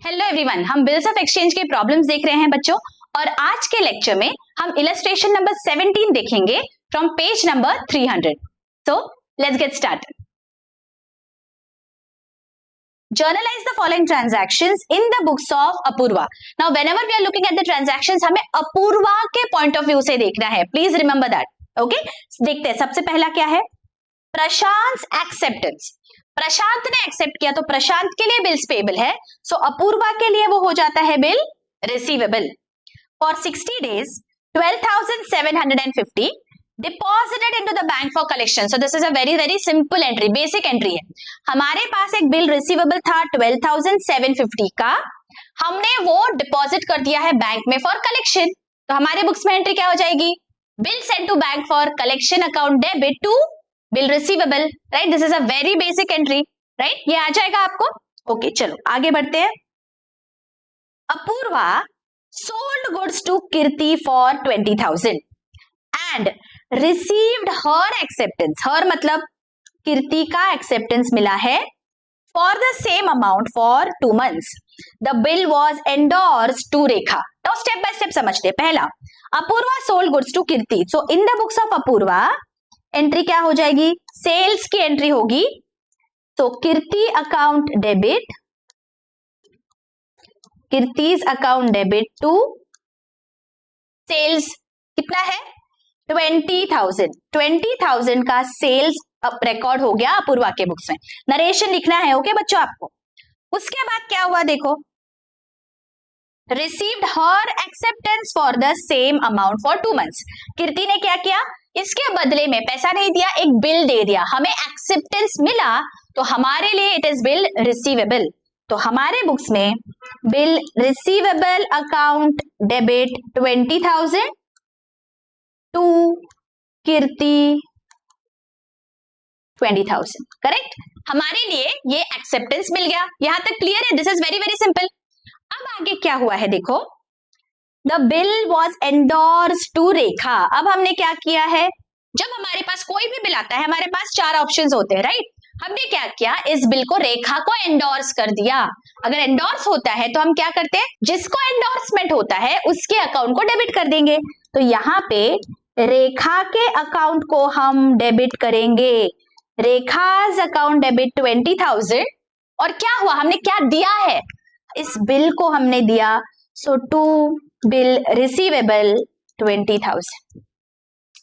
Hello everyone, हम bills of exchange के problems देख रहे हैं बच्चों। और आज के लेक्चर में हम इलस्ट्रेशन नंबर 17 देखेंगे from page number 300। So let's get started. Journalize the following transactions in the books of Apurva. Now, whenever we are looking at the transactions, हमें अपूर्वा के point of view से देखना है. Please remember that. Okay? देखते हैं. सबसे पहला क्या है? प्रशांत एक्सेप्टेंस. प्रशांत ने एक्सेप्ट किया तो प्रशांत के लिए बिल्स पेबल है. सो अपूर्वा के लिए वो हो जाता है bill receivable. For 60 days 12,750 deposited into the bank for collection. So this is a very simple entry, basic entry है. हमारे पास एक बिल रिसीवेबल था 12,750 का, हमने वो डिपॉजिट कर दिया है बैंक में फॉर कलेक्शन. तो हमारे बुक्स में एंट्री क्या हो जाएगी? Bill send to bank for collection account debit to bill receivable. Right, this is a very basic entry. Right, ये आ जाएगा आपको. ओके, चलो आगे बढ़ते हैं. Apoorva sold goods to Kirti for 20,000 and received her acceptance. Her मतलब कीर्ति का एक्सेप्टेंस मिला है for the same amount for 2 months. The bill was endorsed to Rekha. Now step by step समझते हैं. पहला, Apoorva sold goods to Kirti. So in the books of Apoorva entry क्या हो जाएगी? सेल्स की एंट्री होगी. तो Kirti account debit, Kirti's account debit to sales. कितना है? 20,000. 20,000 का सेल्स रिकॉर्ड हो गया अपूर्वा के बुक्स में. नरेशन लिखना है. ओके बच्चों आपको. उसके बाद क्या हुआ देखो, received her acceptance for the same amount for 2 months. कीर्ति ने क्या किया? इसके बदले में पैसा नहीं दिया, एक बिल दे दिया. हमें एक्सेप्टेंस मिला तो हमारे लिए इट इज बिल रिसीवेबल. तो हमारे बुक्स में bill receivable account debit 20,000 to Kirti 20,000. Correct, हमारे लिए ये एक्सेप्टेंस मिल गया. यहां तक क्लियर है? This is very simple. अब आगे क्या हुआ है देखो, the bill was endorsed to Rekha. अब हमने क्या किया है? जब हमारे पास कोई भी बिल आता है, हमारे पास 4 ऑप्शंस होते हैं. राइट, हमने क्या किया? इस बिल को रेखा को एंडोर्स कर दिया. अगर एंडोर्स होता है तो हम क्या करते हैं? जिसको एंडोर्समेंट होता है उसके अकाउंट को डेबिट कर देंगे. तो यहाँ पे रेखा के अकाउंट को हम डेबिट करेंगे. Rekha's account debit 20,000. और क्या हुआ? हमने क्या दिया है? इस बिल को हमने दिया. So to bill receivable 20,000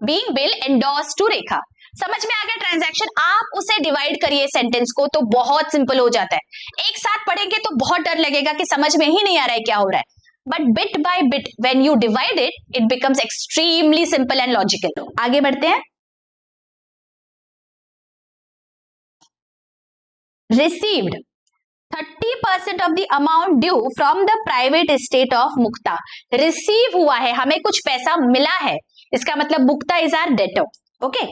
being bill endorsed to Rekha. समझ में आ गया ट्रांजैक्शन? आप उसे डिवाइड करिए सेंटेंस को तो बहुत सिंपल हो जाता है. एक साथ पढ़ेंगे तो बहुत डर लगेगा कि समझ में ही नहीं आ रहा है क्या हो रहा है. But bit by bit when you divide it, it becomes extremely simple and logical. आगे बढ़ते हैं. Received 30% of the amount due from the private estate of Mukta. Receive हुआ है, हमें कुछ पैसा मिला है. इसका मतलब Mukta is our debtor. Okay,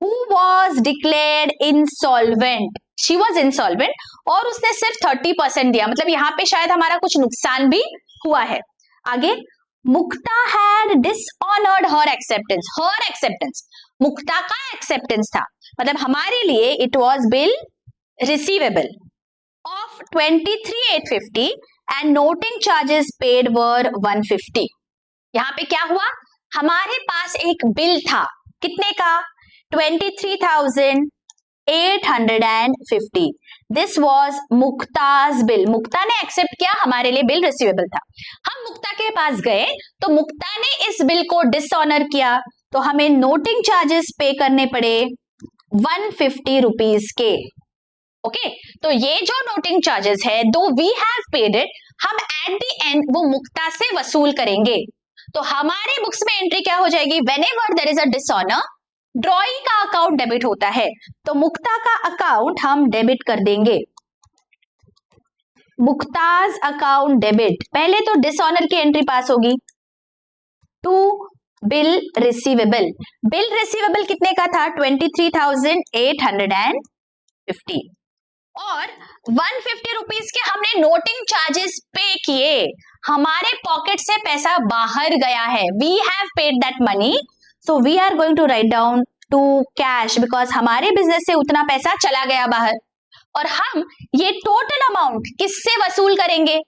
who was declared insolvent. She was insolvent और उसने सिर्फ 30% दिया. मतलब यहाँ पे शायद हमारा कुछ नुकसान भी हुआ है. आगे, मुक्ता had dishonored her acceptance. Her acceptance, मुक्ता का एक्सेप्टेंस था. मतलब हमारे लिए it was bill receivable of 23,850 and noting charges paid were 150. यहाँ पे क्या हुआ? हमारे पास एक बिल था. कितने का? 23,850. This was Mukta's bill. Mukta ने एक्सेप्ट किया, हमारे लिए बिल रिसीवेबल था. हम मुक्ता के पास गए तो मुक्ता ने इस बिल को डिसऑनर किया तो हमें नोटिंग चार्जेस पे करने पड़े 150 रुपीज के. ओके, तो ये जो नोटिंग चार्जेस है, दो वी हैव पेड इट, हम एट द एंड वो मुक्ता से वसूल करेंगे. तो हमारे बुक्स में एंट्री क्या हो जाएगी? Whenever there is a dishonour, drawing का अकाउंट डेबिट होता है तो मुक्ता का अकाउंट हम डेबिट कर देंगे. Mukta's account debit. पहले तो डिसऑनर की एंट्री पास होगी to bill receivable. Bill receivable कितने का था? 23,850 और 150 रुपीज के हमने नोटिंग चार्जेस पे किए. हमारे पॉकेट से पैसा बाहर गया है. We have paid that money. So we are going to write down to cash because हमारे बिजनेस से उतना पैसा चला गया बाहर. और हम ये टोटल अमाउंट किससे वसूल करेंगे?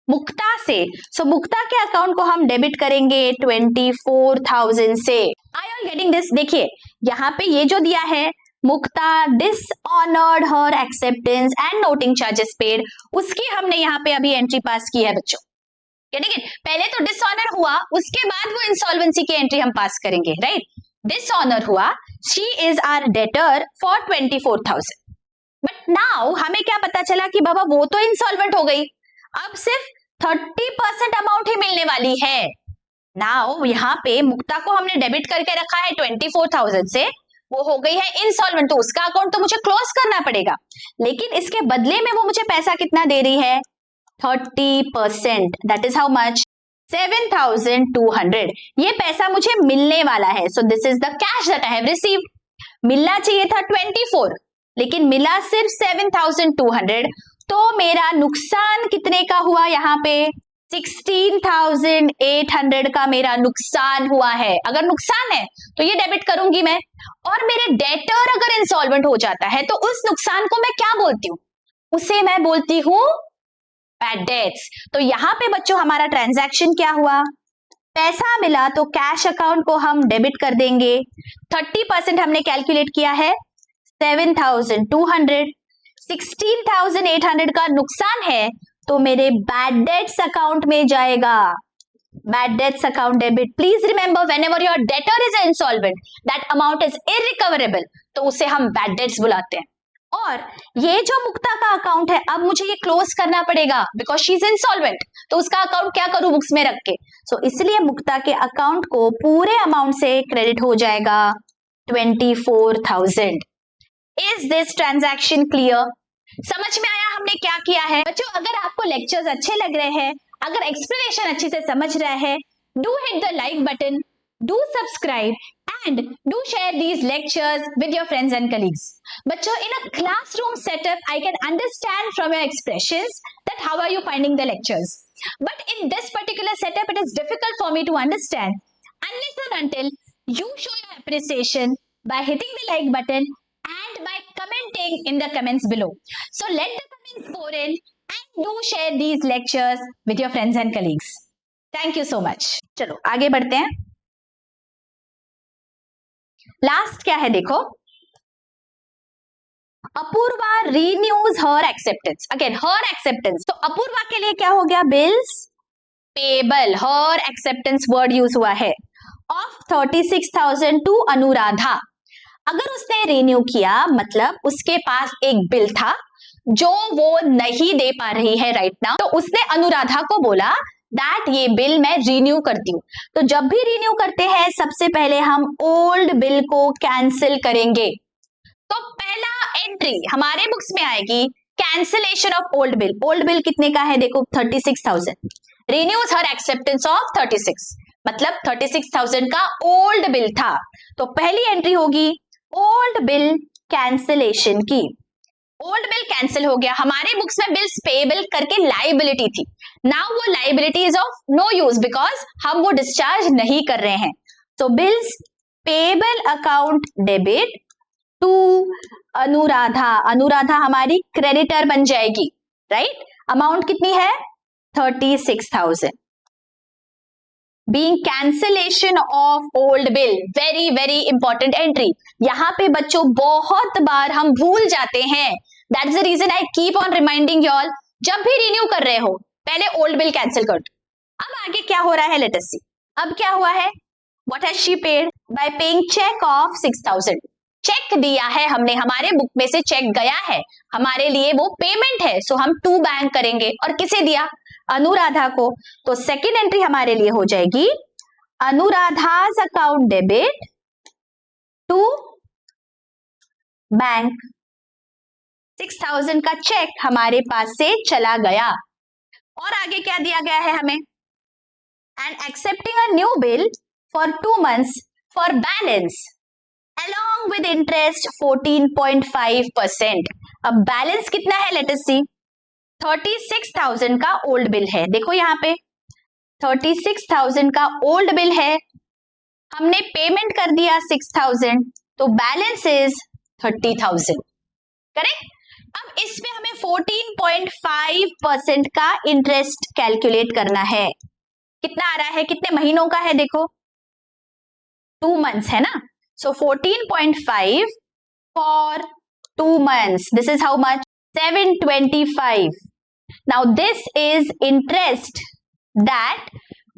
मुक्ता से। सो मुक्ता के अकाउंट को हम डेबिट करेंगे 24,000 से। I all getting this? देखिए यहाँ पे ये जो दिया है Mukta dishonoured her acceptance and noting charges paid, उसकी हमने यहाँ पे अभी एंट्री पास की है बच्चों। पहले तो डिसऑनर हुआ, उसके बाद वो इंसॉल्वेंसी की एंट्री हम पास करेंगे, राइट? डिसऑनर हुआ, she is our debtor for 24,000। But now हमें क्या पता चला कि बाबा वो तो इंसॉल्वेंट हो गई, अब सिर्फ 30% अमाउंट ही मिलने वाली है। नाउ यहाँ पे मुक्ता को हमने डेबिट करके रखा है 24,000 से, वो हो गई है इंसॉल्वेंट, तो उसका अकाउंट तो मुझे क्लोज करना पड़ेगा, लेकिन इसके बदले में वो मुझे पैसा कितना दे रही है? 30%। That is how much? 7,200। ये पैसा मुझे मिलने वाला है। So this is the cash that I have received. मिलना चाहिए था 24, लेकिन मिला सिर्फ 7,200, तो मेरा नुकसान कितने का हुआ? यहाँ पे 16,800 का मेरा नुकसान हुआ है। अगर नुकसान है तो ये डेबिट करूंगी मैं, और मेरे डेटर अगर इंसॉल्वेंट हो जाता है तो उस नुकसान को मैं क्या बोलती हूँ? उसे मैं बोलती हूँ बैड डेट्स। तो यहाँ पे बच्चों हमारा ट्रांजैक्शन क्या हुआ? पैसा मिला तो कैश अकाउंट को हम डेबिट कर देंगे। 30% हमने कैलकुलेट किया है 7,200, 16,800 का नुकसान है तो मेरे बैड डेट्स अकाउंट में जाएगा। Bad debts account debit. Please remember, whenever your debtor is insolvent that amount is irrecoverable, तो उसे हम बैड डेट्स बुलाते हैं। और ये जो मुक्ता का अकाउंट है, अब मुझे ये क्लोज करना पड़ेगा बिकॉज शी इज इंसॉल्वेंट, तो उसका अकाउंट क्या करूं? बुक्स में रख के। सो इसलिए मुक्ता के अकाउंट को पूरे अमाउंट से क्रेडिट हो जाएगा 24,000। Is this transaction clear? समझ में आया हमने क्या किया है? बच्चों अगर आपको लेक्चर्स अच्छे लग रहे हैं, अगर एक्सप्लेनेशन अच्छे से समझ रहे हैं, do hit the like button, do subscribe and do share these lectures with your friends and colleagues. बच्चों, in a classroom setup, I can understand from your expressions that how are you finding the lectures. But in this particular setup, it is difficult for me to understand unless and until you show your appreciation by hitting the like button and by commenting in the comments below. So let the comments pour in and do share these lectures with your friends and colleagues. Thank you so much. चलो आगे बढ़ते हैं। Last क्या है देखो, अपूर्वा रीन्यूज हर acceptance. Again हर acceptance, तो अपूर्वा के लिए क्या हो गया? बिल्स पेबल, हर एक्सेप्टेंस वर्ड यूज हुआ है, ऑफ 36,000 टू अनुराधा। अगर उसने रिन्यू किया मतलब उसके पास एक बिल था जो वो नहीं दे पा रही है राइट नाउ, तो उसने अनुराधा को बोला दैट ये बिल मैं रिन्यू करती हूँ। तो जब भी रिन्यू करते हैं सबसे पहले हम ओल्ड बिल को कैंसिल करेंगे। तो पहला एंट्री हमारे बुक्स में आएगी cancellation of old bill. Old bill कितने का है देखो? 36,000। रिन्यूज हर एक्सेप्टेंस ऑफ 36, मतलब 36,000 का ओल्ड बिल था, तो पहली एंट्री होगी ओल्ड बिल कैंसिलेशन की। ओल्ड बिल कैंसिल हो गया। हमारे बुक्स में बिल्स पेबल करके लाइबिलिटी थी, नाउ वो liability is of no use because हम वो डिस्चार्ज नहीं कर रहे हैं। तो bills payable account debit to Anuradha. Anuradha हमारी क्रेडिटर बन जाएगी, राइट? अमाउंट कितनी है? 36,000। Being cancellation of old bill, very very important entry. यहाँ पे बच्चों बहुत बार हम भूल जाते हैं, that's the reason I keep on reminding you all, जब भी रिन्यू कर रहे हो पहले ओल्ड बिल कैंसिल कर दो। अब आगे क्या हो रहा है लेट अस सी। अब क्या हुआ है? What has she paid? By paying cheque of 6,000। Cheque दिया है हमने, हमारे बुक में से चेक गया है, हमारे लिए वो पेमेंट है, सो हम टू बैंक करेंगे। और किसे दिया? अनुराधा को। तो सेकेंड एंट्री हमारे लिए हो जाएगी अनुराधा's अकाउंट डेबिट टू बैंक। 6,000 का चेक हमारे पास से चला गया। और आगे क्या दिया गया है हमें? And accepting a new bill for 2 months for balance along with interest 14.5%। अब बैलेंस कितना है लेट अस सी। 36,000 का ओल्ड बिल है, देखो यहाँ पे 36,000 का ओल्ड बिल है, हमने पेमेंट कर दिया 6,000, तो बैलेंस इज 30,000, करेक्ट? अब इसमें हमें 14.5% का इंटरेस्ट कैलकुलेट करना है। कितना आ रहा है, कितने महीनों का है, देखो 2 months है ना। सो 14.5 for 2 months, this is how much, 725. Now this is interest that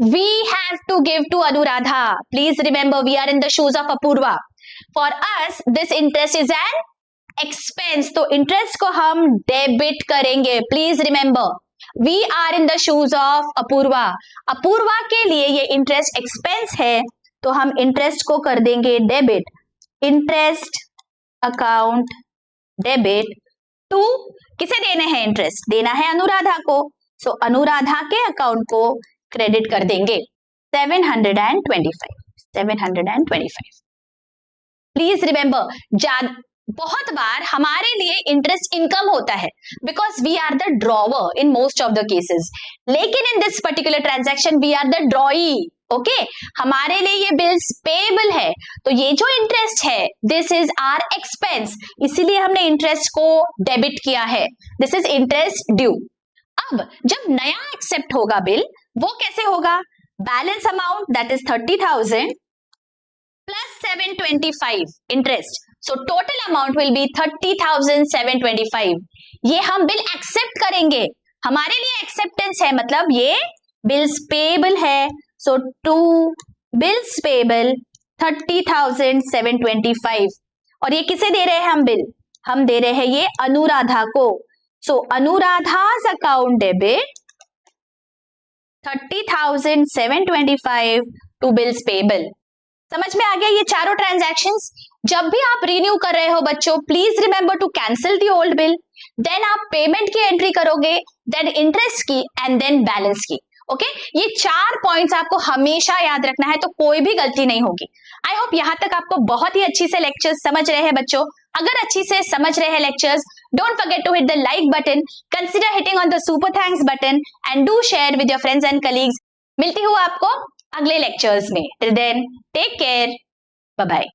we have to give to Anuradha. Please remember, we are in the shoes of Apurva. For us, this interest is an expense. तो interest को हम debit करेंगे. Please remember, we are in the shoes of Apurva. Apurva के लिए ये interest expense है, तो हम interest को कर देंगे debit. Interest account debit to किसे देने हैं इंटरेस्ट, देना है अनुराधा को। सो अनुराधा के अकाउंट को क्रेडिट कर देंगे 725। प्लीज रिमेंबर, बहुत बार हमारे लिए इंटरेस्ट इनकम होता है because we are the drawer in most of the cases, लेकिन in this particular transaction we are the drawee. Okay, हमारे लिए ये बिल्स पेएबल है, तो ये जो इंटरेस्ट है दिस इज आर एक्सपेंस, इसीलिए हमने इंटरेस्ट को डेबिट किया है। This is interest due. अब जब नया एक्सेप्ट होगा बिल, वो कैसे होगा, balance amount that is 30,000 plus 725 interest, so total amount will be 30,725। ये हम बिल एक्सेप्ट करेंगे, हमारे लिए एक्सेप्टेंस है, मतलब ये बिल्स पेएबल है। सो टू बिल्स पेएबल 30,725, और ये किसे दे रहे हैं हम बिल, हम दे रहे हैं ये अनुराधा को। So Anuradha's account debit 30,725 to bills payable. समझ में आ गया ये चारों ट्रांजैक्शंस। जब भी आप रिन्यू कर रहे हो बच्चों, please remember to cancel the old bill, then आप पेमेंट की एंट्री करोगे, देन इंटरेस्ट की एंड देन बैलेंस की। ओके, ये 4 पॉइंट्स आपको हमेशा याद रखना है, तो कोई भी गलती नहीं होगी। आई होप यहाँ तक आपको बहुत ही अच्छी से लेक्चर्स समझ रहे हैं बच्चों। अगर अच्छी से समझ रहे हैं lectures, don't forget to hit the like button, consider hitting on the super thanks button and do share with your friends and colleagues. मिलती हूँ आपको अगले लेक्चर्स में। Till then take care, bye bye.